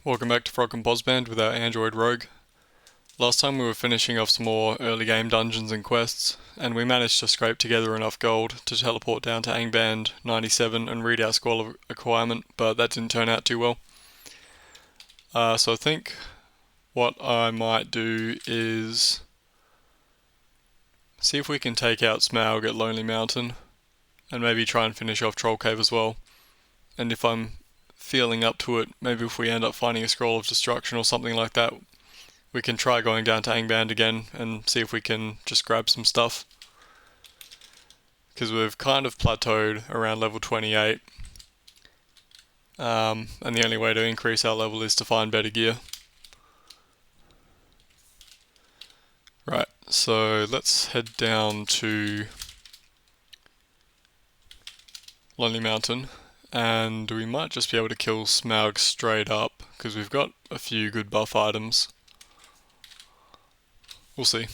Welcome back to FrogComposband with our Android Rogue. Last time we were finishing off some more early game dungeons and quests, and we managed to scrape together enough gold to teleport down to Angband 97 and read our scroll of acquirement, but that didn't turn out too well. So I think what I might do is see if we can take out Smaug at Lonely Mountain, and maybe try and finish off Troll Cave as well. And if I'm feeling up to it, maybe if we end up finding a scroll of destruction or something like that, we can try going down to Angband again and see if we can just grab some stuff. Because we've kind of plateaued around level 28. And the only way to increase our level is to find better gear. Right, so let's head down to Lonely Mountain. And we might just be able to kill Smaug straight up, because we've got a few good buff items. We'll see.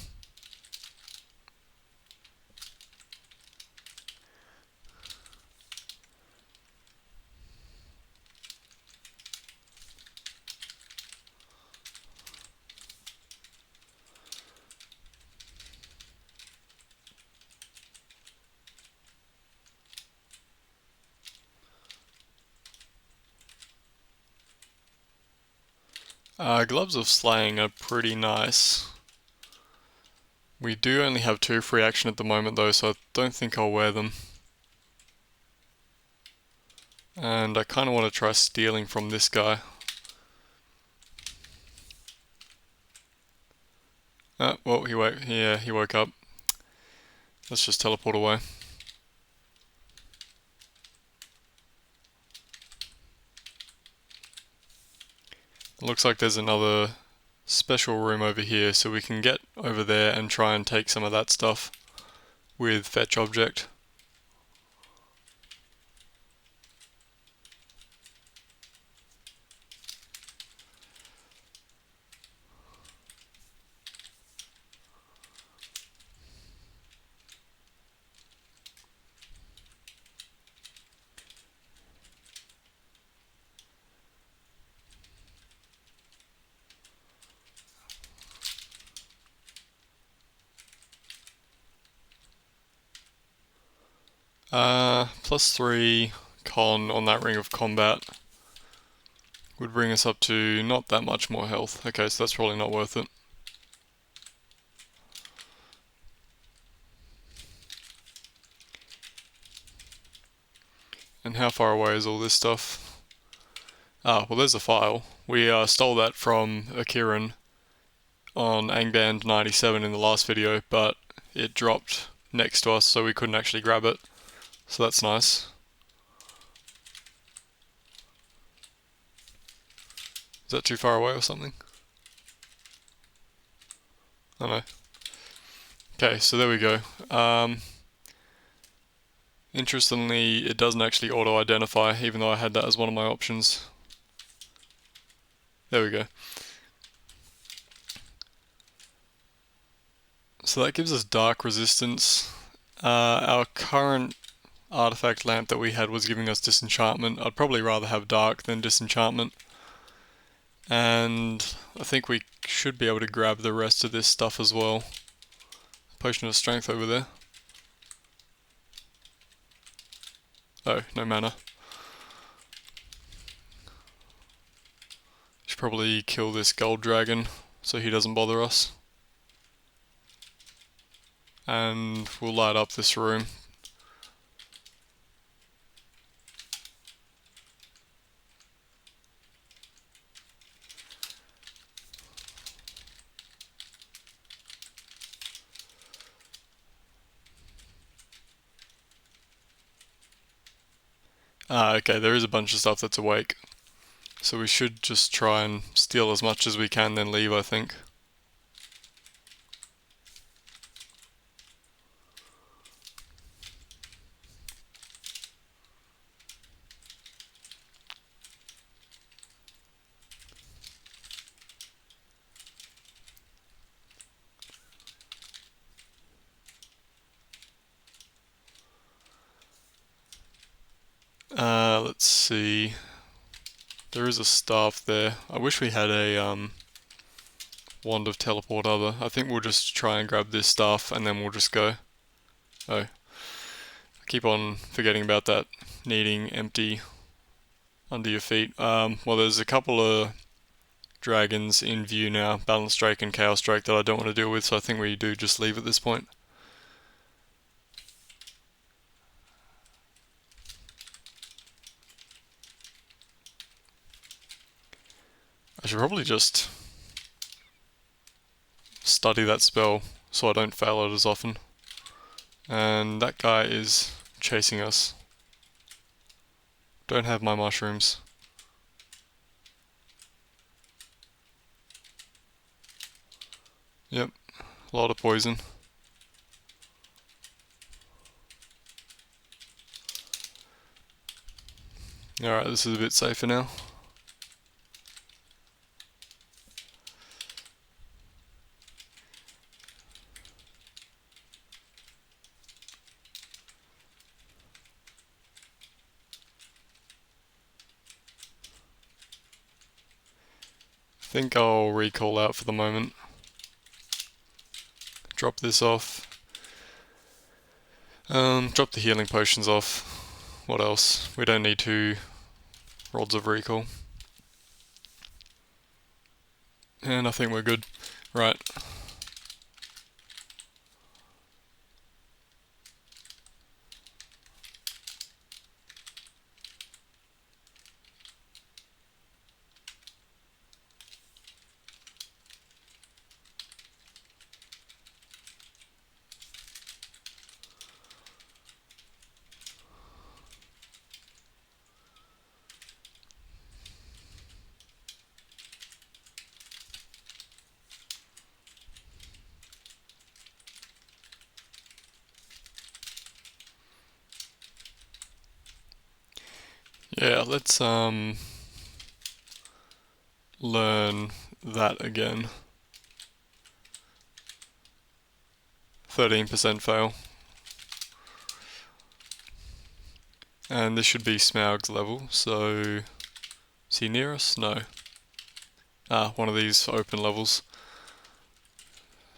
Gloves of Slaying are pretty nice. We do only have 2 free action at the moment though, so I don't think I'll wear them. And I kind of want to try stealing from this guy. Well, he woke up. Let's just teleport away. It looks like there's another special room over here, so we can get over there and try and take some of that stuff with fetch object. +3 con on that ring of combat would bring us up to not that much more health. Okay, so that's probably not worth it. And how far away is all this stuff? Well, there's a file. We stole that from Akiran on Angband 97 in the last video, but it dropped next to us, so we couldn't actually grab it. So that's nice. Is that too far away or something? I don't know. Okay, so there we go. Interestingly, it doesn't actually auto-identify, even though I had that as one of my options. There we go. So that gives us dark resistance. Our current artifact lamp that we had was giving us disenchantment. I'd probably rather have dark than disenchantment. And I think we should be able to grab the rest of this stuff as well. Potion of strength over there. Oh, no mana. Should probably kill this gold dragon so he doesn't bother us. And we'll light up this room. Okay, there is a bunch of stuff that's awake. So we should just try and steal as much as we can, then leave, I think. Let's see. There is a staff there. I wish we had a wand of teleport other. I think we'll just try and grab this staff and then we'll just go. Oh. I keep on forgetting about that needing empty under your feet. Well, there's a couple of dragons in view now, Balance Drake and Chaos Drake, that I don't want to deal with, so I think we do just leave at this point. I should probably just study that spell so I don't fail it as often. And that guy is chasing us. Don't have my mushrooms. Yep, a lot of poison. Alright, this is a bit safer now. I think I'll recall out for the moment. Drop this off. Drop the healing potions off. What else? We don't need 2 rods of recall. And I think we're good. Right. Yeah, let's learn that again. 13% fail. And this should be Smaug's level, so is he near us? No. One of these open levels.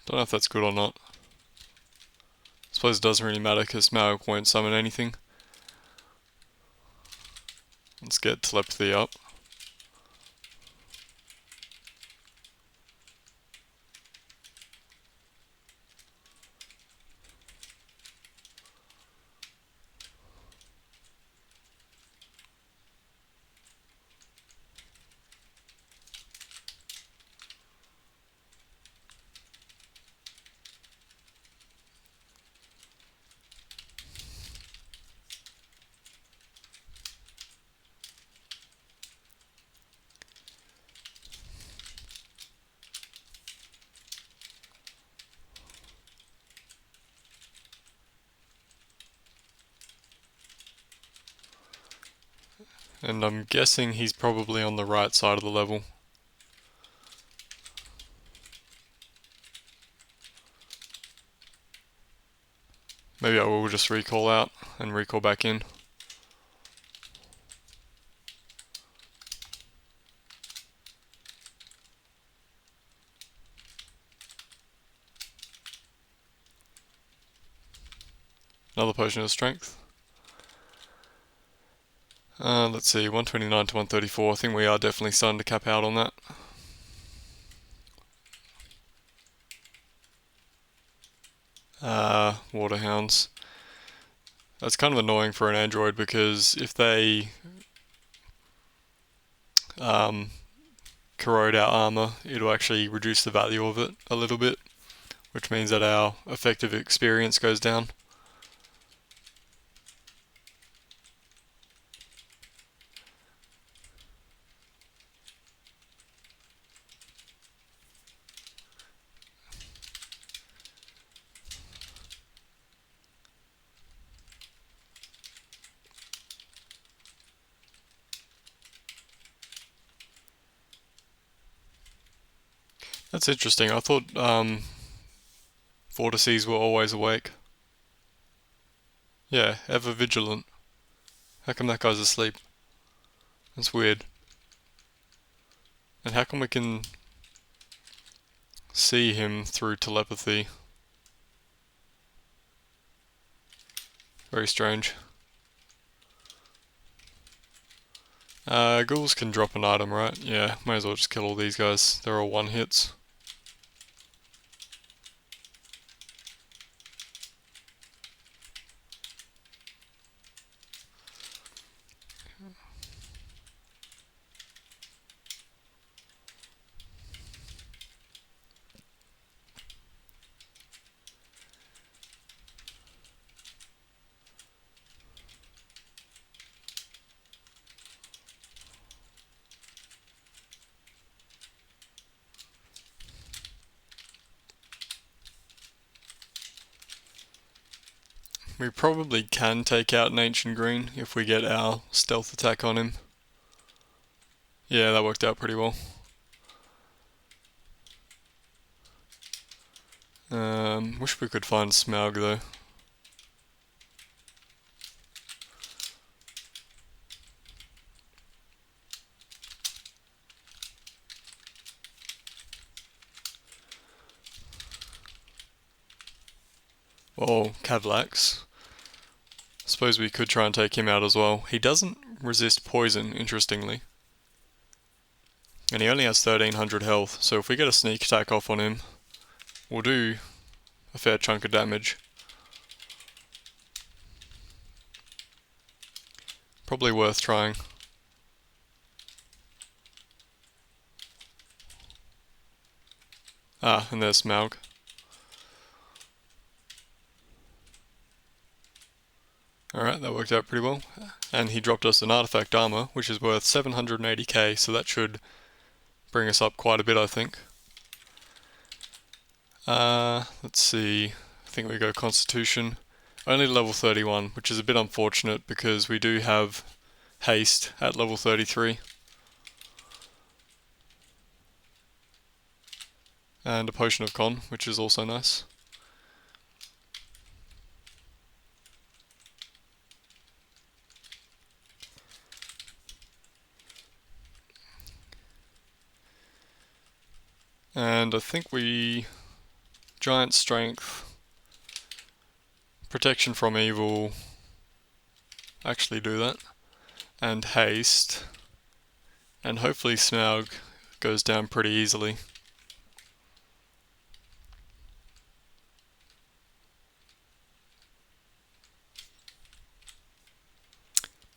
Don't know if that's good or not. I suppose it doesn't really matter because Smaug won't summon anything. Let's get telepathy up. And I'm guessing he's probably on the right side of the level. Maybe I will just recall out and recall back in. Another potion of strength. Let's see, 129 to 134. I think we are definitely starting to cap out on that. Waterhounds. That's kind of annoying for an android because if they corrode our armor, it'll actually reduce the value of it a little bit, which means that our effective experience goes down. That's interesting. I thought vortices were always awake. Yeah, ever vigilant. How come that guy's asleep? That's weird. And how come we can see him through telepathy? Very strange. Ghouls can drop an item, right? Yeah, might as well just kill all these guys. They're all one hits. We probably can take out an Ancient Green if we get our stealth attack on him. Yeah, that worked out pretty well. Wish we could find Smaug though. Oh, Cadillacs. Suppose we could try and take him out as well. He doesn't resist poison, interestingly. And he only has 1300 health, so if we get a sneak attack off on him, we'll do a fair chunk of damage. Probably worth trying. Ah, and there's Smaug. Alright, that worked out pretty well. And he dropped us an artifact armor, which is worth 780k, so that should bring us up quite a bit, I think. Let's see. I think we go Constitution. Only level 31, which is a bit unfortunate because we do have haste at level 33. And a Potion of Con, which is also nice. And I think we... Giant Strength, Protection from Evil, actually do that, and Haste, and hopefully Smaug goes down pretty easily.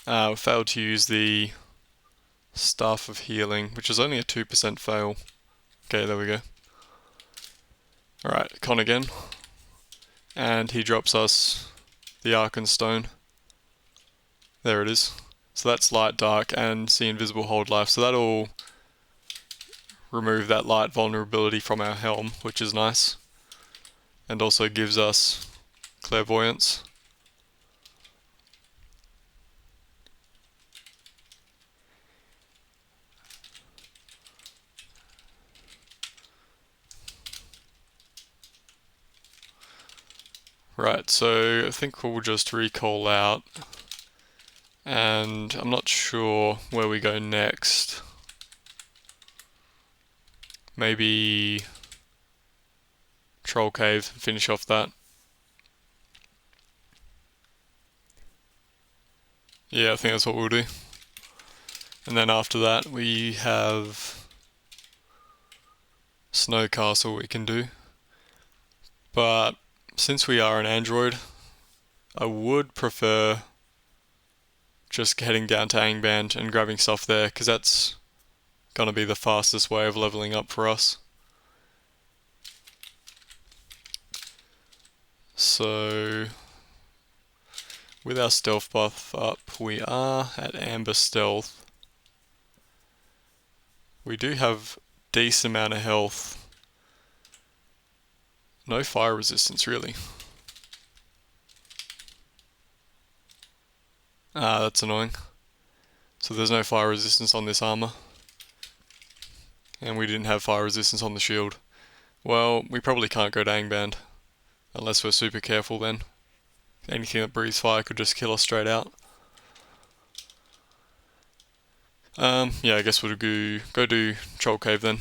We failed to use the Staff of Healing, which is only a 2% fail. Okay, there we go. Alright, Con again. And he drops us the Arkenstone. There it is. So that's Light, Dark, and See Invisible, Hold Life. So that'll remove that light vulnerability from our helm, which is nice. And also gives us Clairvoyance. Right, so I think we'll just recall out, and I'm not sure where we go next. Maybe Troll Cave, finish off that. Yeah, I think that's what we'll do. And then after that we have Snow Castle we can do. But since we are an android, I would prefer just heading down to Angband and grabbing stuff there, because that's gonna be the fastest way of leveling up for us. So with our stealth buff up, we are at Amber Stealth. We do have decent amount of health. No fire resistance really. Ah, that's annoying. So there's no fire resistance on this armor. And we didn't have fire resistance on the shield. Well, we probably can't go to Angband. Unless we're super careful then. Anything that breathes fire could just kill us straight out. Yeah, I guess we'll go do Troll Cave then.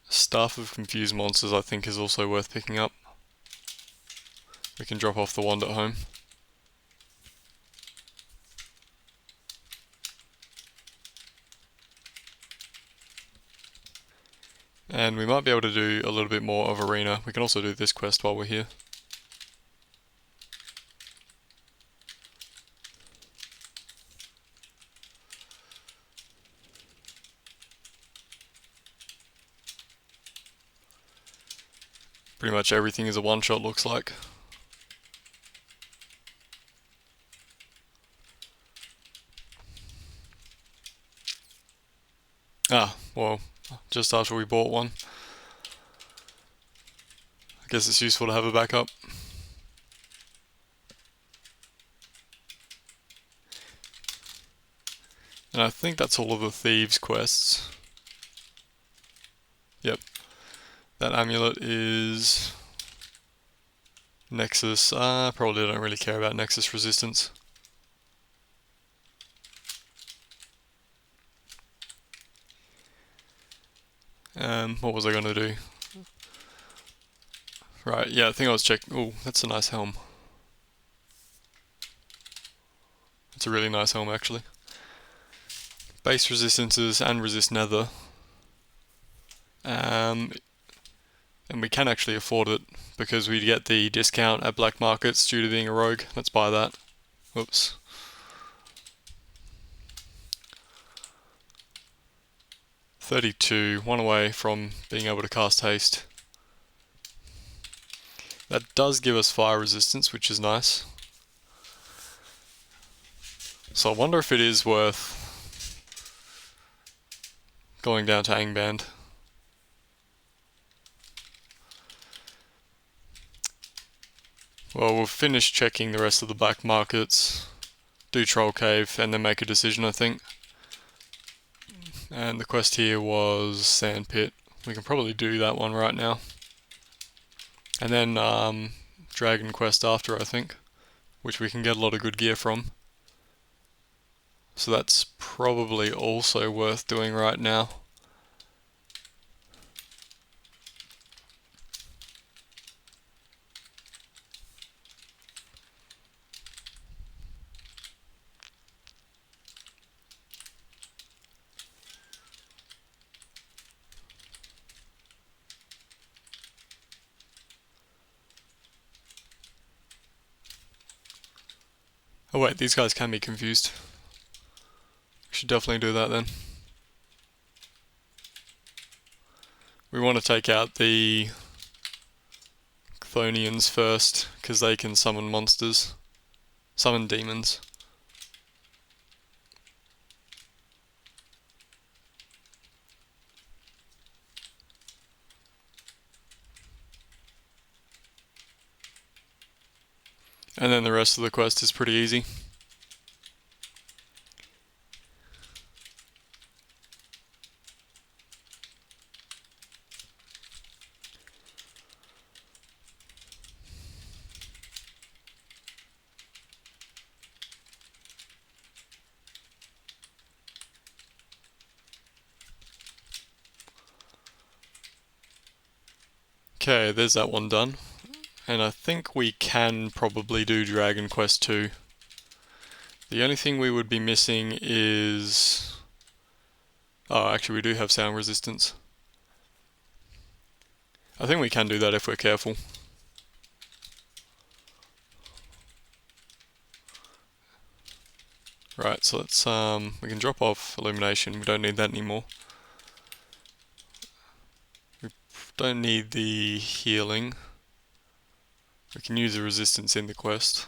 Staff of Confused Monsters I think is also worth picking up. We can drop off the wand at home. And we might be able to do a little bit more of Arena. We can also do this quest while we're here. Pretty much everything is a one-shot, looks like. Ah, well, just after we bought one. I guess it's useful to have a backup. And I think that's all of the Thieves' quests. Yep. That amulet is Nexus. Probably don't really care about Nexus resistance. What was I going to do? Right, yeah, I think I was checking. Oh, that's a nice helm. It's a really nice helm, actually. Base resistances and resist nether. And we can actually afford it because we get the discount at black markets due to being a rogue. Let's buy that. Whoops. $32, one away from being able to cast haste. That does give us fire resistance, which is nice. So I wonder if it is worth going down to Angband. Well, we'll finish checking the rest of the black markets, do Troll Cave, and then make a decision, I think. And the quest here was Sand Pit. We can probably do that one right now. And then Dragon Quest after, I think, which we can get a lot of good gear from. So that's probably also worth doing right now. Oh wait, these guys can be confused. We should definitely do that then. We want to take out the Chthonians first, because they can summon monsters. Summon demons. And then the rest of the quest is pretty easy. Okay, there's that one done. And I think we can probably do Dragon Quest 2. The only thing we would be missing is... Oh, actually we do have sound resistance. I think we can do that if we're careful. Right, so let's we can drop off illumination. We don't need that anymore. We don't need the healing. We can use the resistance in the quest.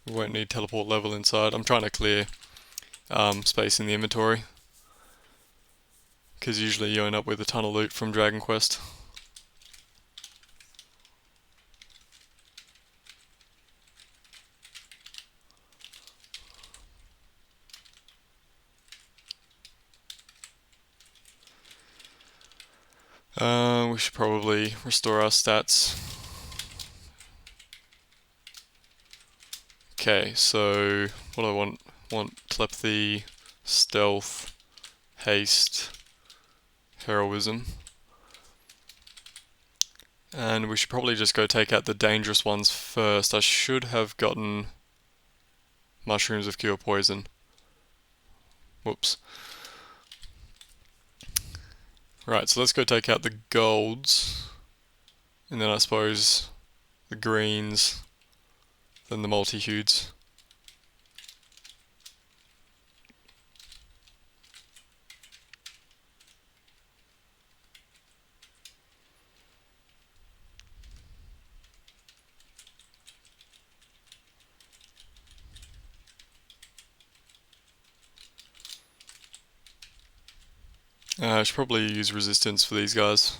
We won't need teleport level inside. I'm trying to clear space in the inventory, because usually you end up with a ton of loot from Dragon Quest. We we should probably restore our stats. Okay, so what do I want telepathy, stealth, haste, heroism. And we should probably just go take out the dangerous ones first. I should have gotten mushrooms of cure poison. Whoops. Right, so let's go take out the golds. And then I suppose the greens, then the multi-hues. I should probably use resistance for these guys,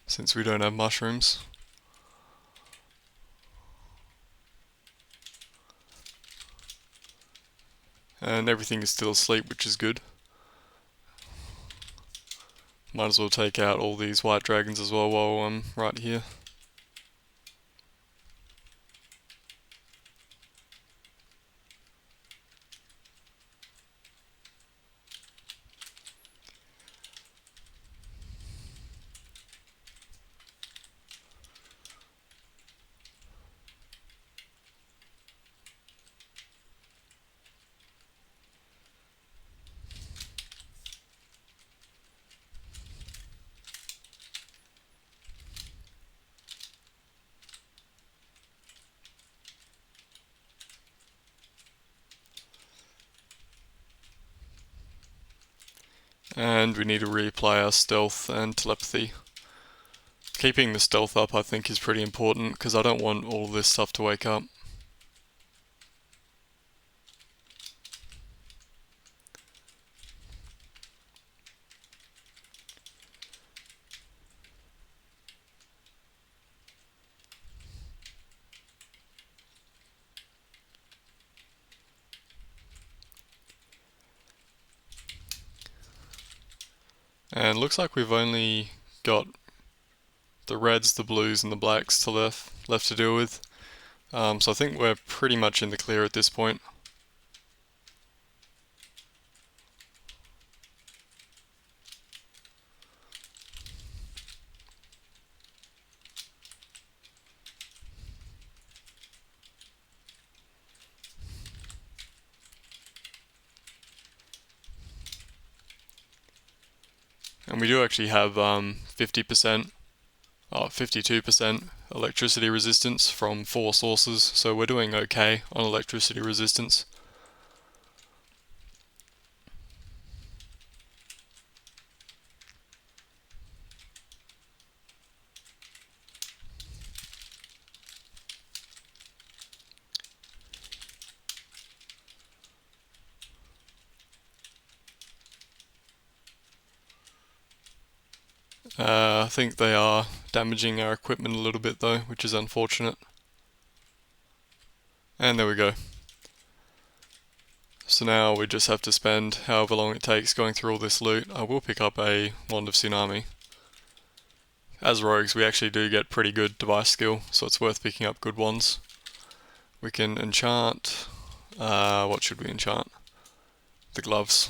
since we don't have mushrooms. And everything is still asleep, which is good. Might as well take out all these white dragons as well while I'm right here. And we need to reapply our stealth and telepathy. Keeping the stealth up I think is pretty important, because I don't want all this stuff to wake up. And looks like we've only got the reds, the blues and the blacks to left to deal with. So I think we're pretty much in the clear at this point. And we do actually have 50%, 52% electricity resistance from 4 sources, so we're doing okay on electricity resistance. I think they are damaging our equipment a little bit though, which is unfortunate. And there we go. So now we just have to spend however long it takes going through all this loot. I will pick up a Wand of Tsunami. As rogues we actually do get pretty good device skill, so it's worth picking up good ones. We can enchant... what should we enchant? The gloves.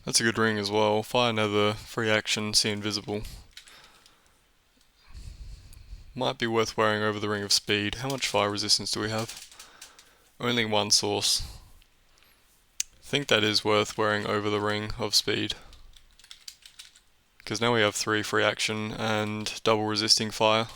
That's a good ring as well. Fire Nether, free action, see invisible. Might be worth wearing over the Ring of Speed. How much fire resistance do we have? Only one source. I think that is worth wearing over the Ring of Speed. because now we have 3 free action and double resisting fire.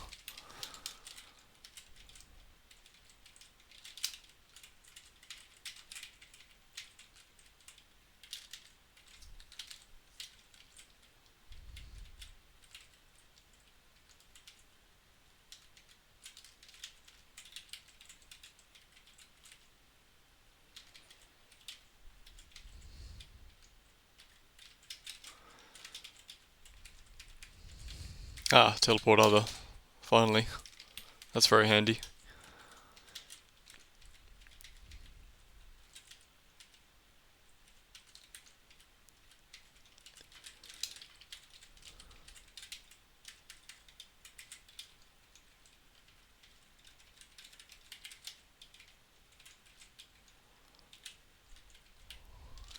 Ah, teleport other. Finally. That's very handy.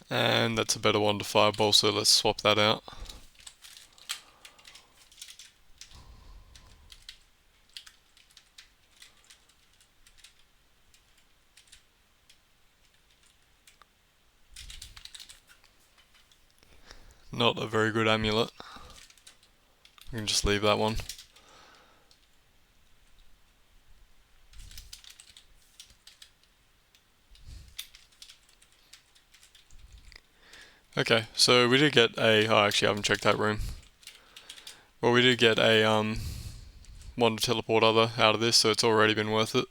And that's a better one to fireball, so let's swap that out. Not a very good amulet. We can just leave that one. Okay, so we did get a... Oh, actually I haven't checked that room. Well, we did get a one to teleport other out of this, so it's already been worth it.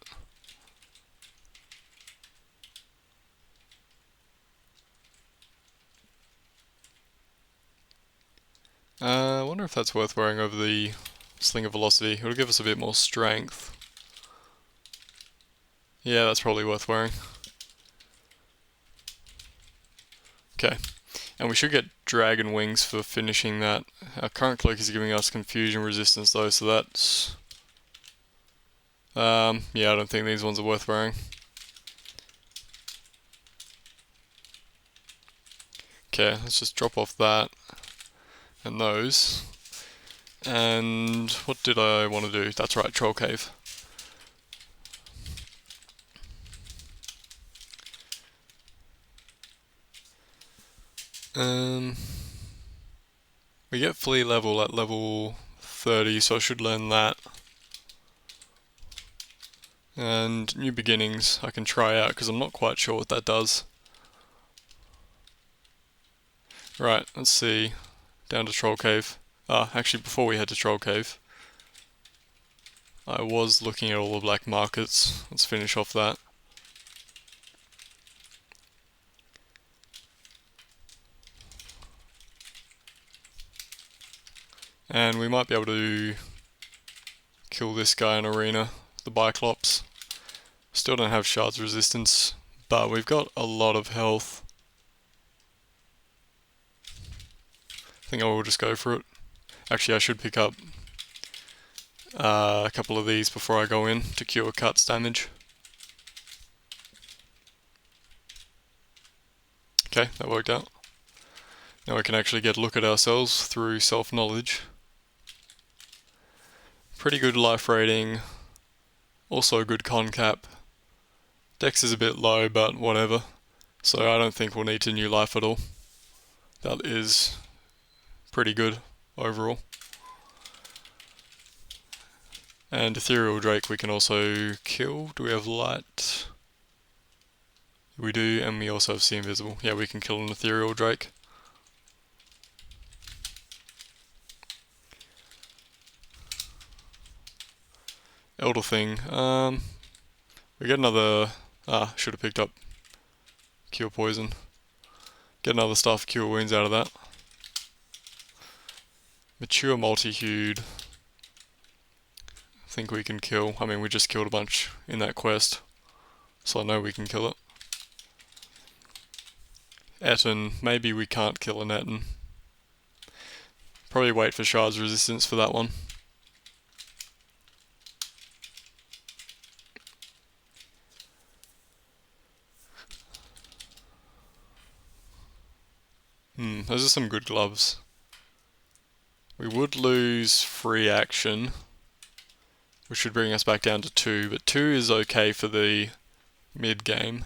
I wonder if that's worth wearing over the Sling of Velocity. It'll give us a bit more strength. Yeah, that's probably worth wearing. Okay, and we should get Dragon Wings for finishing that. Our current cloak is giving us Confusion Resistance though, so that's... yeah, I don't think these ones are worth wearing. Okay, let's just drop off that and those. And what did I want to do? That's right, Troll Cave. We get Flea level at level 30, so I should learn that. And New Beginnings I can try out because I'm not quite sure what that does. Right, let's see. Down to Troll Cave. Actually before we head to Troll Cave, I was looking at all the black markets. Let's finish off that. And we might be able to kill this guy in arena, the Biclops. Still don't have shards resistance, but we've got a lot of health. I think I will just go for it. Actually, I should pick up a couple of these before I go in to cure cuts damage. Okay, that worked out. Now we can actually get a look at ourselves through self-knowledge. Pretty good life rating, also a good con cap. Dex is a bit low, but whatever. So I don't think we'll need to new life at all. That is pretty good overall. And Ethereal Drake we can also kill. Do we have light? We do, and we also have See Invisible. Yeah, we can kill an Ethereal Drake. Elder Thing. We get another... should have picked up Cure Poison. Get another Staff Cure Wounds out of that. Mature Multi-Hued. I think we can kill. I mean, we just killed a bunch in that quest, so I know we can kill it. Etten. Maybe we can't kill an Etten. Probably wait for Shards Resistance for that one. Those are some good gloves. We would lose free action, which should bring us back down to 2, but 2 is okay for the mid game.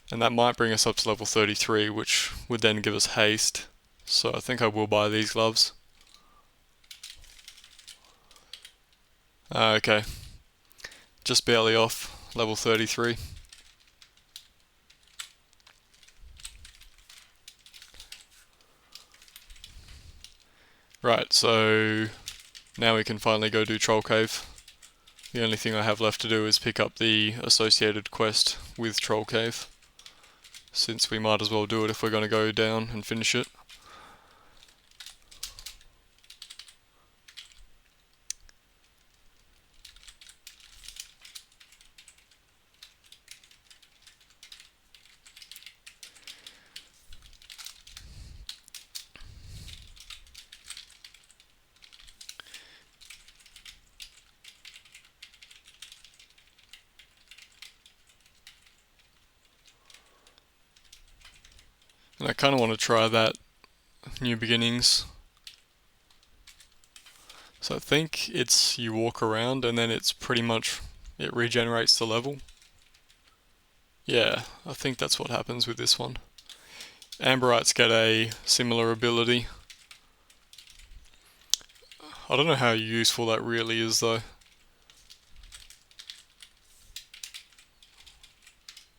And that might bring us up to level 33, which would then give us haste So I think I will buy these gloves. Okay, just barely off, level 33. Right, so now we can finally go do Troll Cave. The only thing I have left to do is pick up the associated quest with Troll Cave, since we might as well do it if we're going to go down and finish it. And I kind of want to try that New Beginnings. So I think it's you walk around and then it's pretty much, it regenerates the level. Yeah, I think that's what happens with this one. Amberites get a similar ability. I don't know how useful that really is though.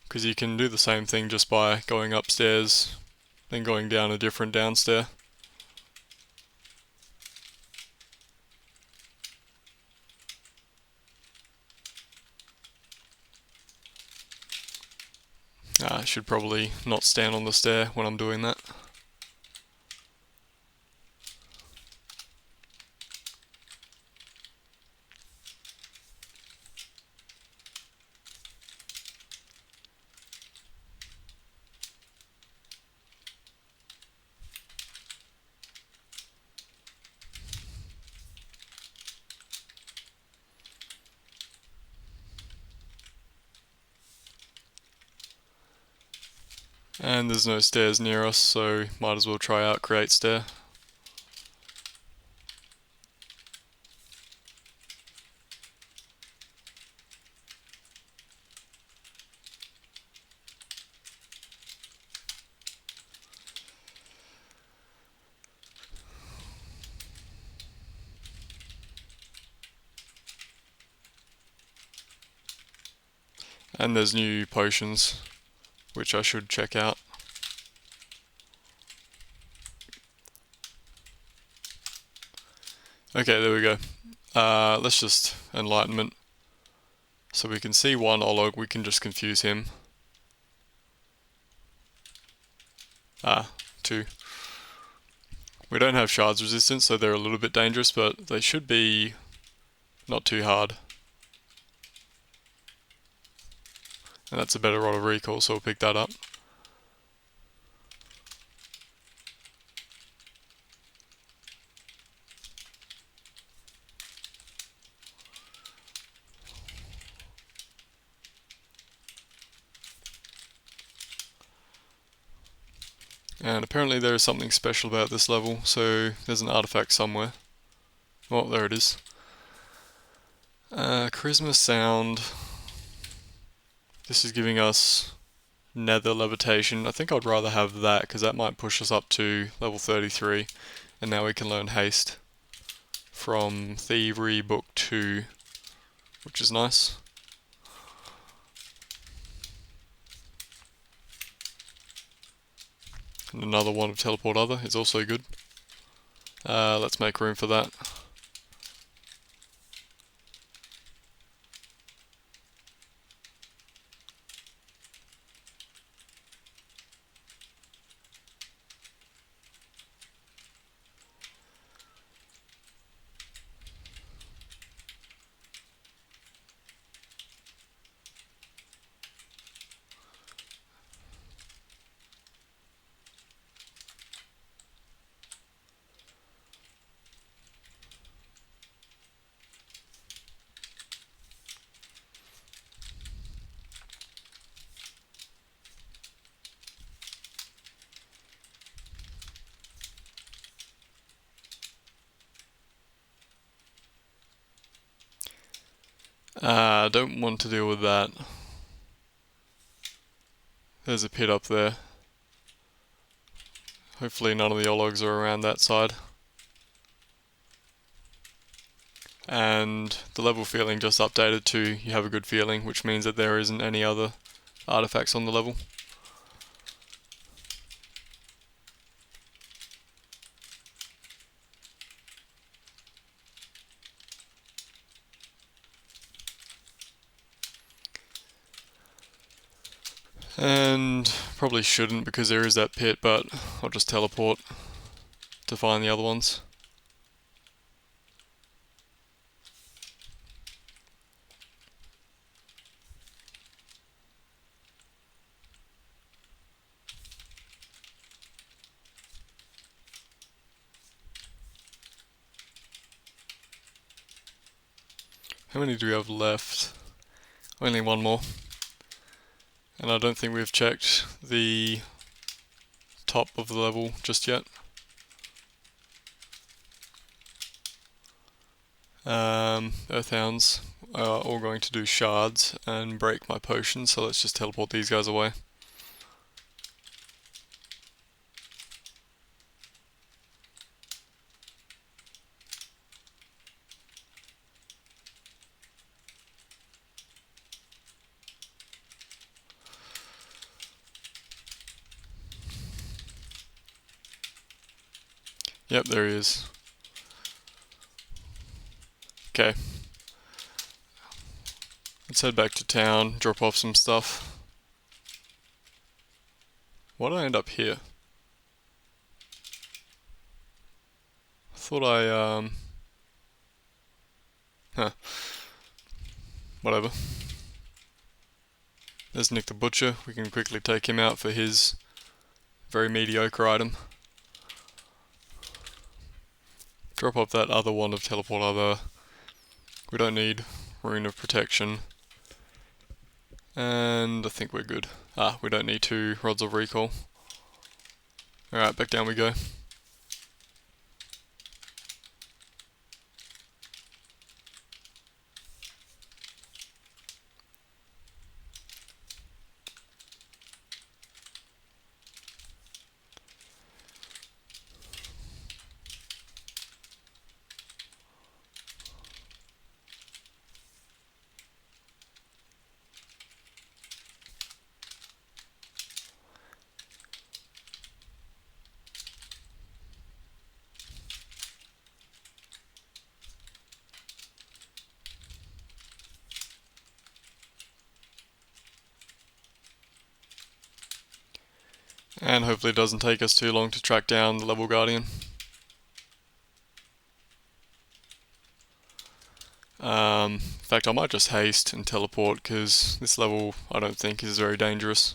Because you can do the same thing just by going upstairs, then going down a different downstair. I should probably not stand on the stair when I'm doing that. And there's no stairs near us, so might as well try out create stair. And there's new potions, which I should check out. Okay, there we go. Let's just enlightenment. So we can see one Olog, we can just confuse him. Two. We don't have shards resistance, so they're a little bit dangerous, but they should be not too hard. And that's a better rod of recall, so we'll pick that up. And apparently there is something special about this level, so there's an artifact somewhere. Well, there it is. Charisma Sound. This is giving us Nether Levitation. I think I'd rather have that, because that might push us up to level 33. And now we can learn Haste from Thievery Book 2, which is nice. And another one of Teleport Other is also good. Let's make room for that. I don't want to deal with that. There's a pit up there. Hopefully none of the Ologs are around that side. And the level feeling just updated to you have a good feeling, which means that there isn't any other artifacts on the level. And probably shouldn't because there is that pit, but I'll just teleport to find the other ones. How many do we have left? Only one more. And I don't think we've checked the top of the level just yet. Earthhounds are all going to do shards and break my potion, so let's just teleport these guys away. Yep, there he is. Okay. Let's head back to town, drop off some stuff. Why did I end up here? I thought whatever. There's Nick the Butcher. We can quickly take him out for his very mediocre item. Drop off that other wand of teleport other. We don't need Rune of Protection. And I think we're good. We don't need 2 Rods of Recall. Alright, back down we go. And hopefully it doesn't take us too long to track down the level guardian. In fact, I might just haste and teleport because this level I don't think is very dangerous.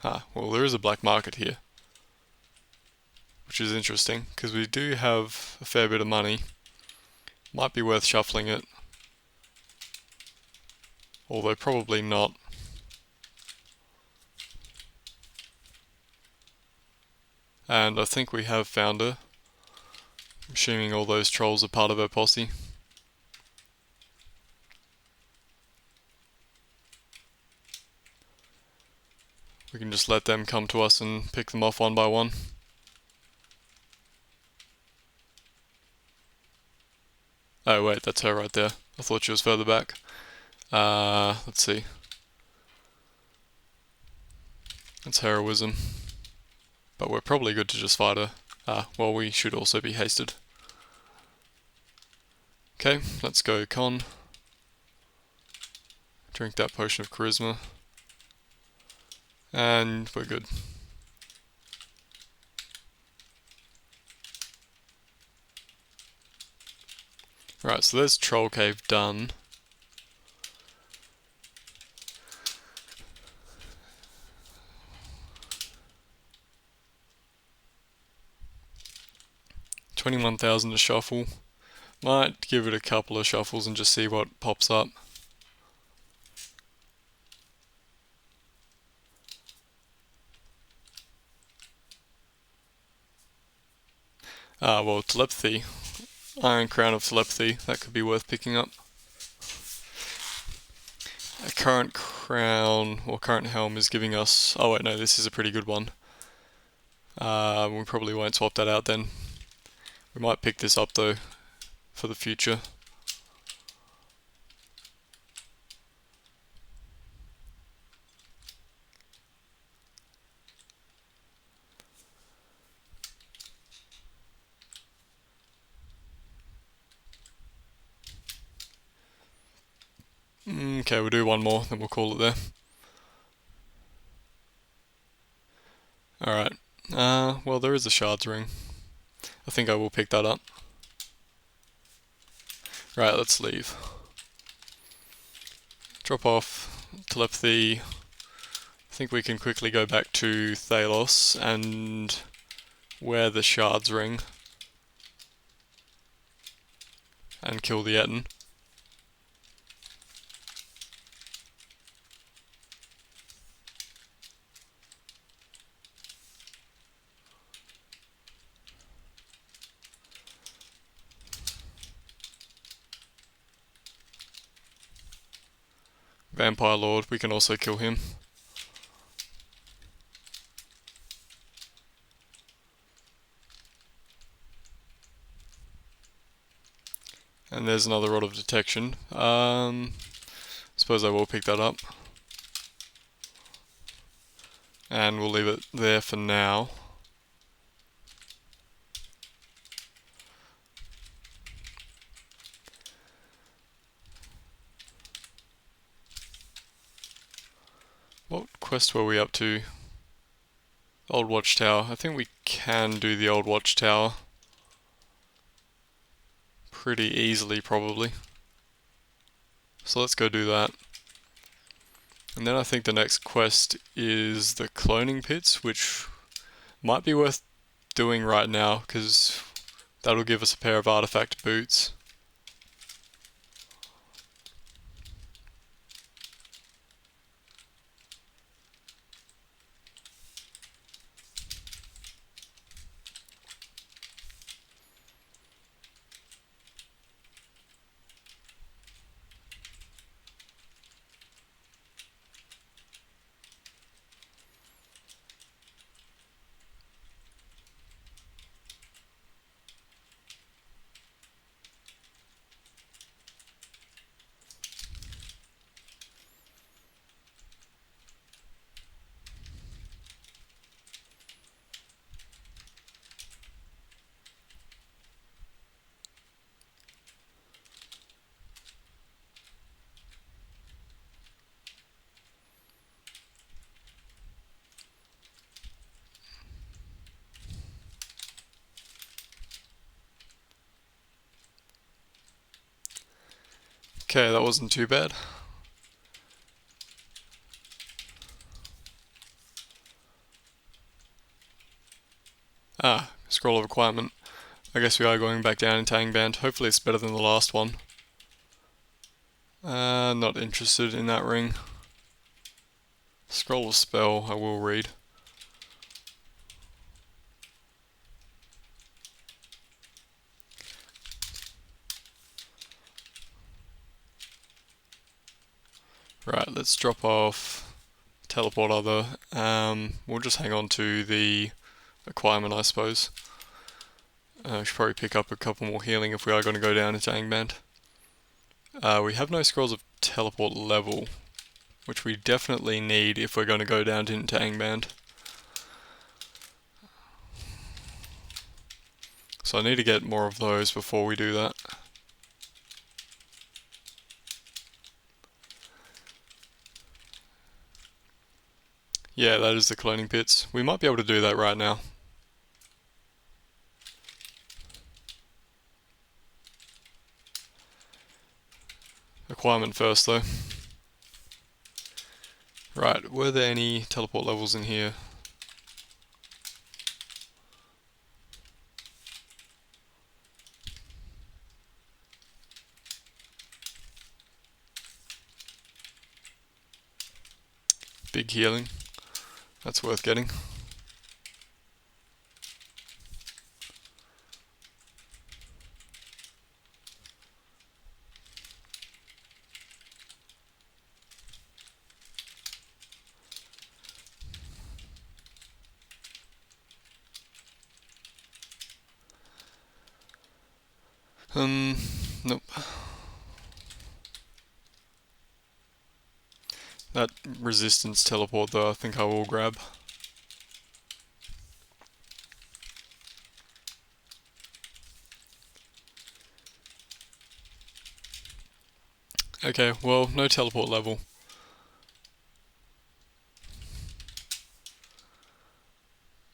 Well, there is a black market here, which is interesting because we do have a fair bit of money. Might be worth shuffling it, although probably not. And I think we have found her, assuming all those trolls are part of her posse. We can just let them come to us and pick them off one by one. Oh wait, that's her right there. I thought she was further back. Let's see. That's heroism. But we're probably good to just fight her. Well, we should also be hasted. Okay, let's go con. Drink that potion of charisma. And we're good. Right, so there's Troll Cave done. $21,000 to shuffle. Might give it a couple of shuffles and just see what pops up. Well, telepathy. Iron Crown of Telepathy, that could be worth picking up. A current crown or current helm is giving us... Oh wait, no, this is a pretty good one. We probably won't swap that out then. We might pick this up though for the future. Okay, we'll do one more, then we'll call it there. Alright, well there is a shards ring. I think I will pick that up. Right, let's leave. Drop off telepathy. I think we can quickly go back to Thalos and wear the shards ring and kill the Etten. Vampire Lord, we can also kill him. And there's another Rod of Detection. Suppose I will pick that up. And we'll leave it there for now. What quest were we up to? Old Watchtower. I think we can do the Old Watchtower pretty easily, probably. So let's go do that. And then I think the next quest is the cloning pits, which might be worth doing right now, because that'll give us a pair of artifact boots. Okay, that wasn't too bad. Scroll of requirement. I guess we are going back down in Angband. Hopefully it's better than the last one. Not interested in that ring. Scroll of spell, I will read. Right, let's drop off teleport other. We'll just hang on to the requirement, I suppose. Should probably pick up a couple more healing if we are going to go down into Angband. We have no scrolls of teleport level, which we definitely need if we're going to go down into Angband. So I need to get more of those before we do that. Yeah, that is the cloning pits. We might be able to do that right now. Requirement first though. Right, were there any teleport levels in here? Big healing. That's worth getting. Nope. That resistance teleport though, I think I will grab. Okay, well, no teleport level.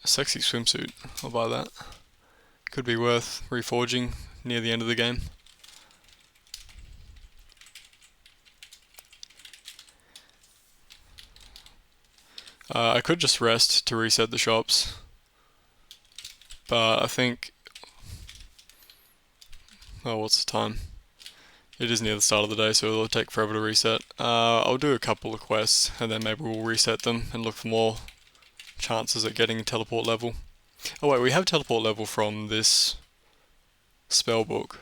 A sexy swimsuit, I'll buy that. Could be worth reforging near the end of the game. I could just rest to reset the shops, but I think... Oh, what's the time? It is near the start of the day, so it'll take forever to reset. I'll do a couple of quests, and then maybe we'll reset them and look for more chances at getting a teleport level. Oh wait, we have teleport level from this spell book.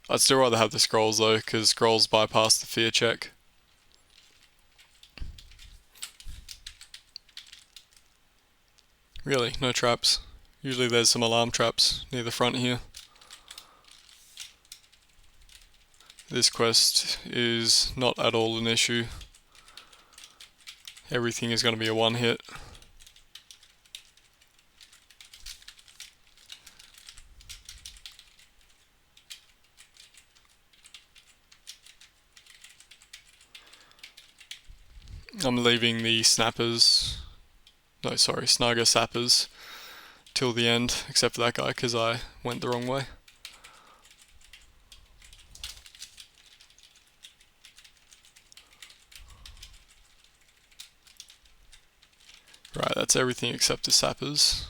I'd still rather have the scrolls though, because scrolls bypass the fear check. Really, no traps. Usually there's some alarm traps near the front here. This quest is not at all an issue. Everything is going to be a one hit. I'm leaving the Snagger sappers till the end, except for that guy because I went the wrong way. Right, that's everything except the sappers.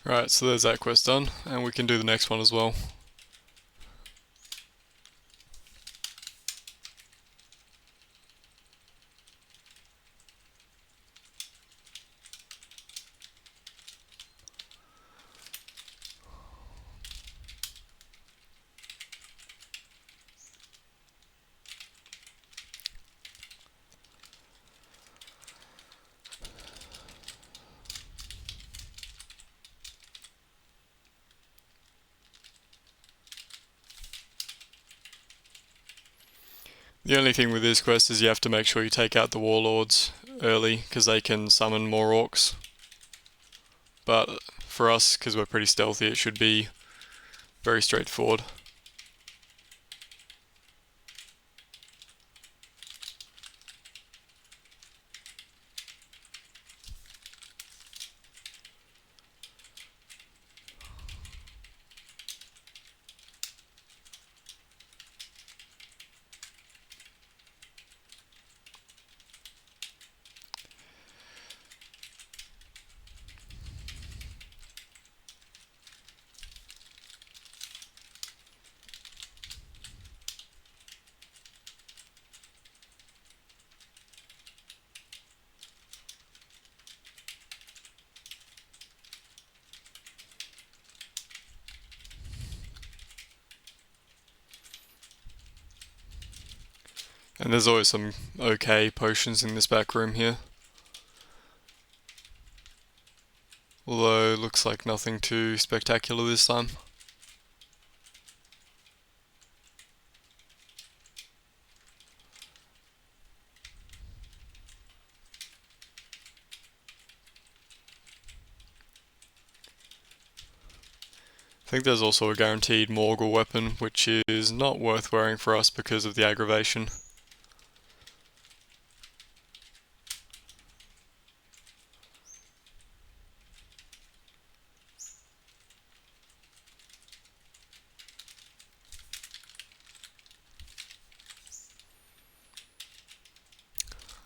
Right, so there's that quest done, and we can do the next one as well. The only thing with this quest is you have to make sure you take out the warlords early, because they can summon more orcs. But for us, because we're pretty stealthy, it should be very straightforward. And there's always some okay potions in this back room here. Although, looks like nothing too spectacular this time. I think there's also a guaranteed Morgul weapon, which is not worth wearing for us because of the aggravation.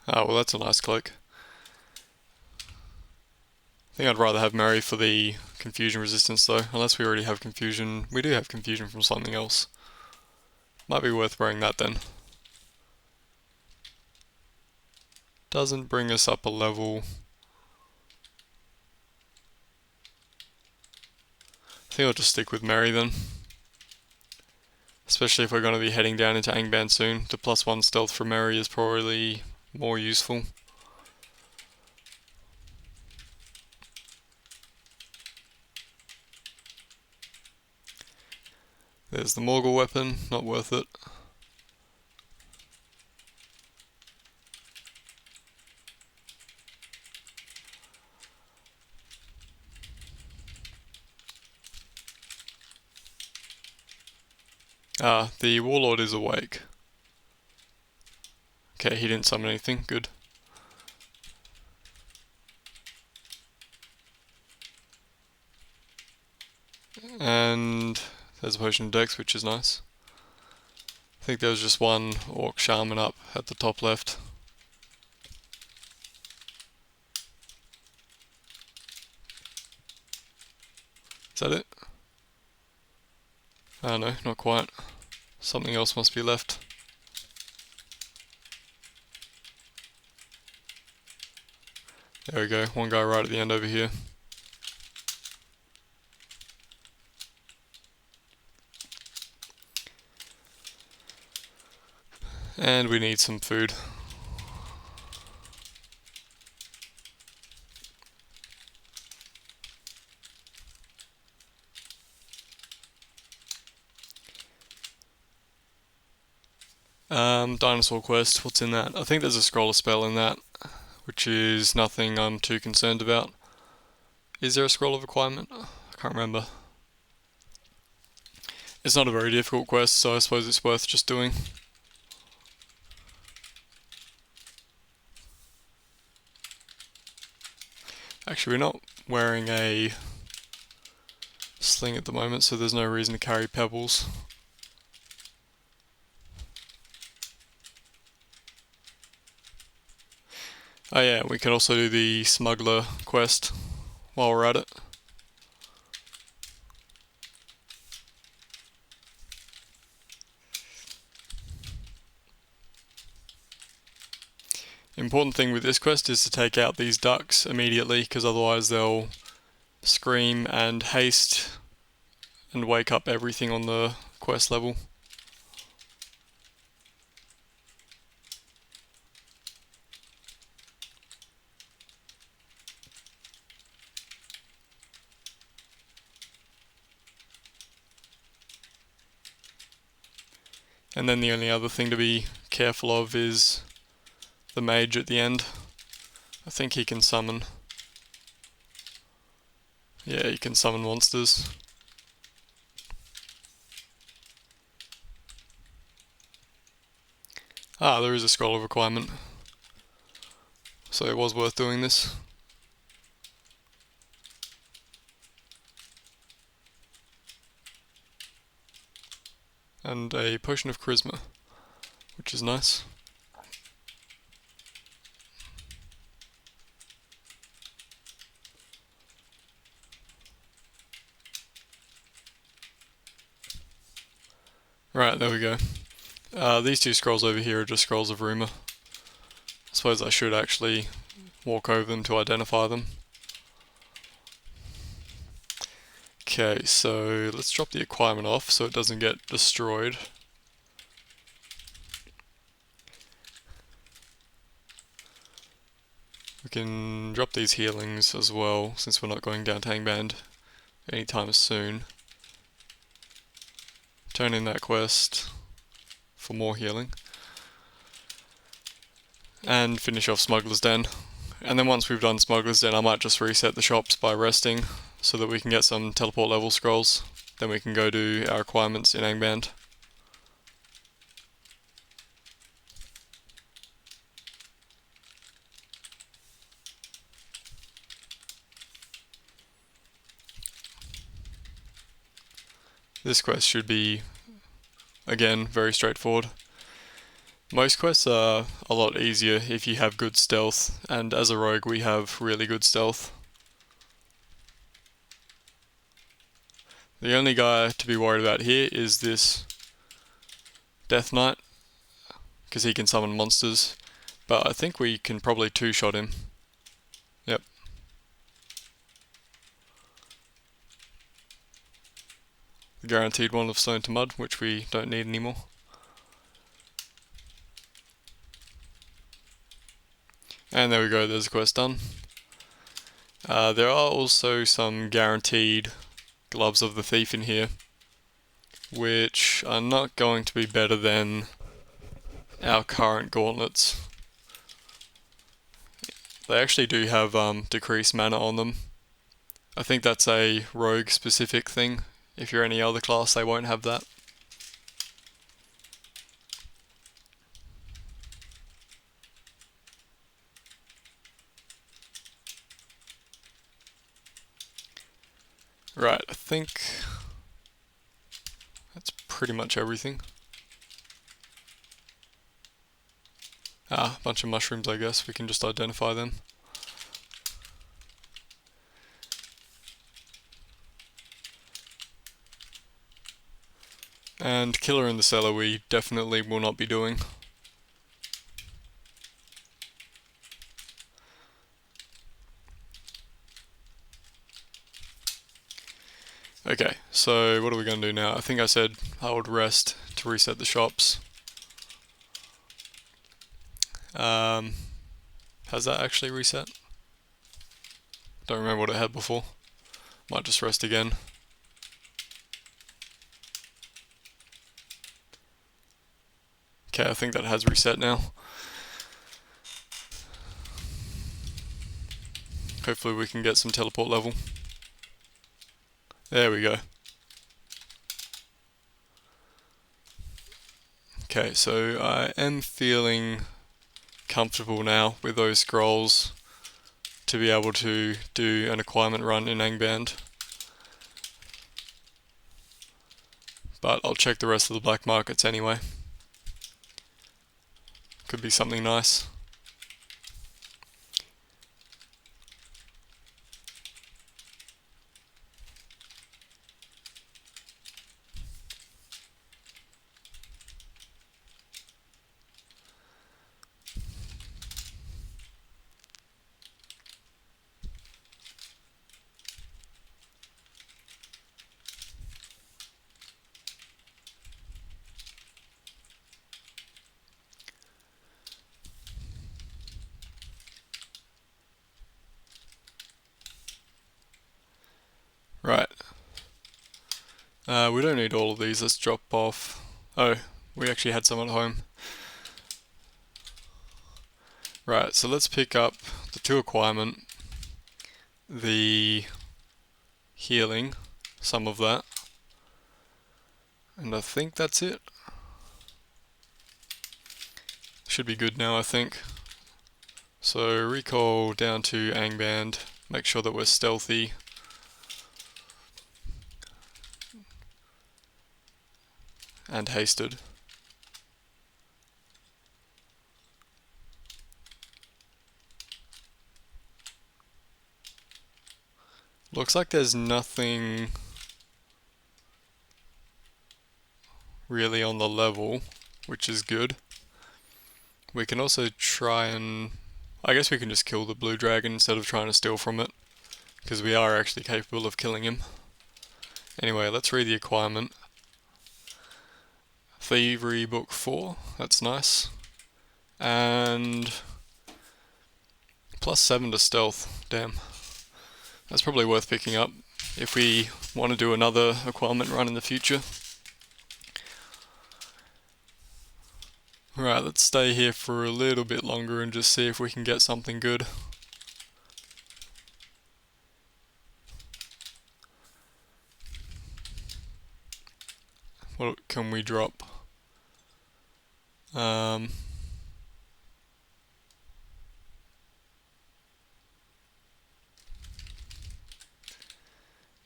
Ah, well that's a nice cloak. I think I'd rather have Mary for the confusion resistance though, unless we already have confusion. We do have confusion from something else. Might be worth wearing that then. Doesn't bring us up a level. I think I'll just stick with Mary then. Especially if we're going to be heading down into Angband soon. The +1 stealth for Mary is probably more useful. There's the Morgul weapon, not worth it. Ah, the Warlord is awake. Okay, he didn't summon anything, good. And there's a potion of Dex, which is nice. I think there was just one Orc Shaman up at the top left. Is that it? Oh no, not quite. Something else must be left. There we go, one guy right at the end over here. And we need some food. Dinosaur quest, what's in that? I think there's a scroller spell in that, which is nothing I'm too concerned about. Is there a scroll of requirement? I can't remember. It's not a very difficult quest, so I suppose it's worth just doing. Actually, we're not wearing a sling at the moment, so there's no reason to carry pebbles. Oh yeah, we can also do the smuggler quest while we're at it. Important thing with this quest is to take out these ducks immediately, because otherwise they'll scream and haste and wake up everything on the quest level. And then the only other thing to be careful of is the mage at the end. I think he can summon. Yeah, he can summon monsters. Ah, there is a scroll of requirement. So it was worth doing this. And a potion of charisma, which is nice. Right, there we go. These two scrolls over here are just scrolls of rumour. I suppose I should actually walk over them to identify them. Okay, so let's drop the acquirement off so it doesn't get destroyed. We can drop these healings as well, since we're not going down to Angband anytime soon. Turn in that quest for more healing. And finish off Smuggler's Den. And then once we've done Smuggler's Den, I might just reset the shops by resting, so that we can get some teleport level scrolls. Then we can go do our requirements in Angband. This quest should be, again, very straightforward. Most quests are a lot easier if you have good stealth, and as a rogue we have really good stealth. The only guy to be worried about here is this Death Knight, because he can summon monsters, but I think we can probably two-shot him. Yep. The guaranteed one of Stone to Mud, which we don't need anymore. And there we go, there's a quest done. There are also some guaranteed Gloves of the Thief in here, which are not going to be better than our current gauntlets. They actually do have decreased mana on them. I think that's a rogue specific thing. If you're any other class, they won't have that. Right, I think that's pretty much everything. A bunch of mushrooms, I guess. We can just identify them. And Killer in the Cellar we definitely will not be doing. Okay, so what are we going to do now? I think I said I would rest to reset the shops. Has that actually reset? Don't remember what it had before. Might just rest again. Okay, I think that has reset now. Hopefully we can get some teleport level. There we go. Okay, so I am feeling comfortable now with those scrolls to be able to do an acquirement run in Angband. But I'll check the rest of the black markets anyway. Could be something nice. Right. We don't need all of these, let's drop off. Oh, we actually had some at home. Right, so let's pick up the 2 acquirement, the healing, some of that, and I think that's it. Should be good now, I think. So recall down to Angband, make sure that we're stealthy. And hasted. Looks like there's nothing really on the level, which is good. We can also try and... I guess we can just kill the blue dragon instead of trying to steal from it, because we are actually capable of killing him. Anyway, let's read the acquirement. Thievery Book 4, that's nice. And +7 to stealth, damn. That's probably worth picking up if we want to do another acquirement run in the future. Right, let's stay here for a little bit longer and just see if we can get something good. What can we drop?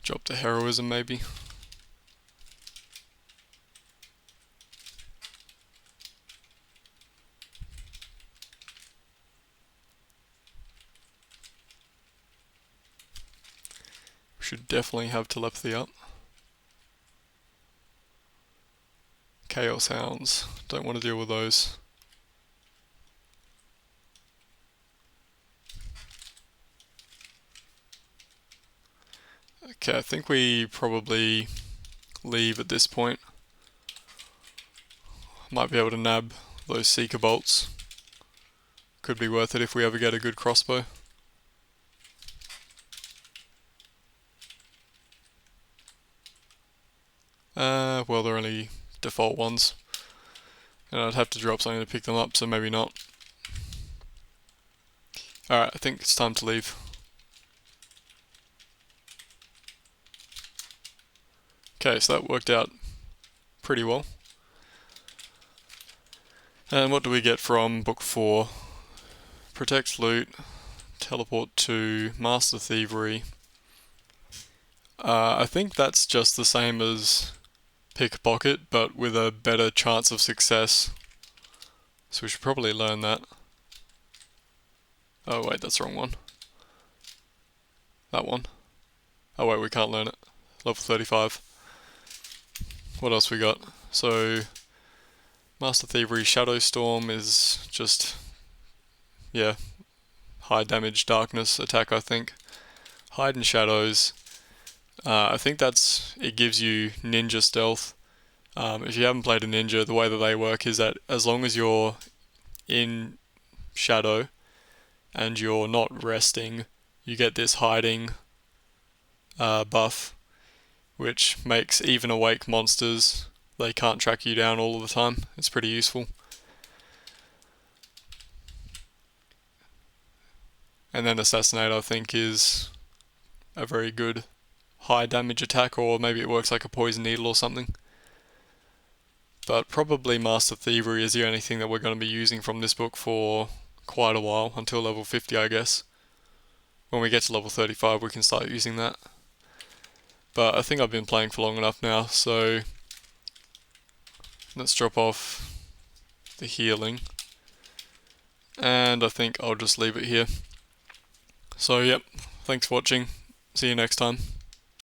Drop the heroism maybe. Should definitely have telepathy up. Chaos Hounds. Don't want to deal with those. Okay, I think we probably leave at this point. Might be able to nab those Seeker bolts. Could be worth it if we ever get a good crossbow. Well, they're only default ones. And I'd have to drop something to pick them up, so maybe not. Alright, I think it's time to leave. Okay, so that worked out pretty well. And what do we get from Book 4? Protect Loot, Teleport to Master Thievery. I think that's just the same as Pickpocket, but with a better chance of success. So we should probably learn that. Oh wait, that's the wrong one. That one. Oh wait, we can't learn it. Level 35. What else we got? So, Master Thievery Shadow Storm is just, yeah, high damage darkness attack, I think. Hide in Shadows. I think it gives you ninja stealth. If you haven't played a ninja, the way that they work is that as long as you're in shadow and you're not resting, you get this hiding buff, which makes even awake monsters, they can't track you down all of the time. It's pretty useful. And then Assassinate, I think, is a very good high damage attack, or maybe it works like a poison needle or something. But probably Master Thievery is the only thing that we're going to be using from this book for quite a while, until level 50 I guess. When we get to level 35 we can start using that. But I think I've been playing for long enough now, so let's drop off the healing. And I think I'll just leave it here. So yep, thanks for watching. See you next time.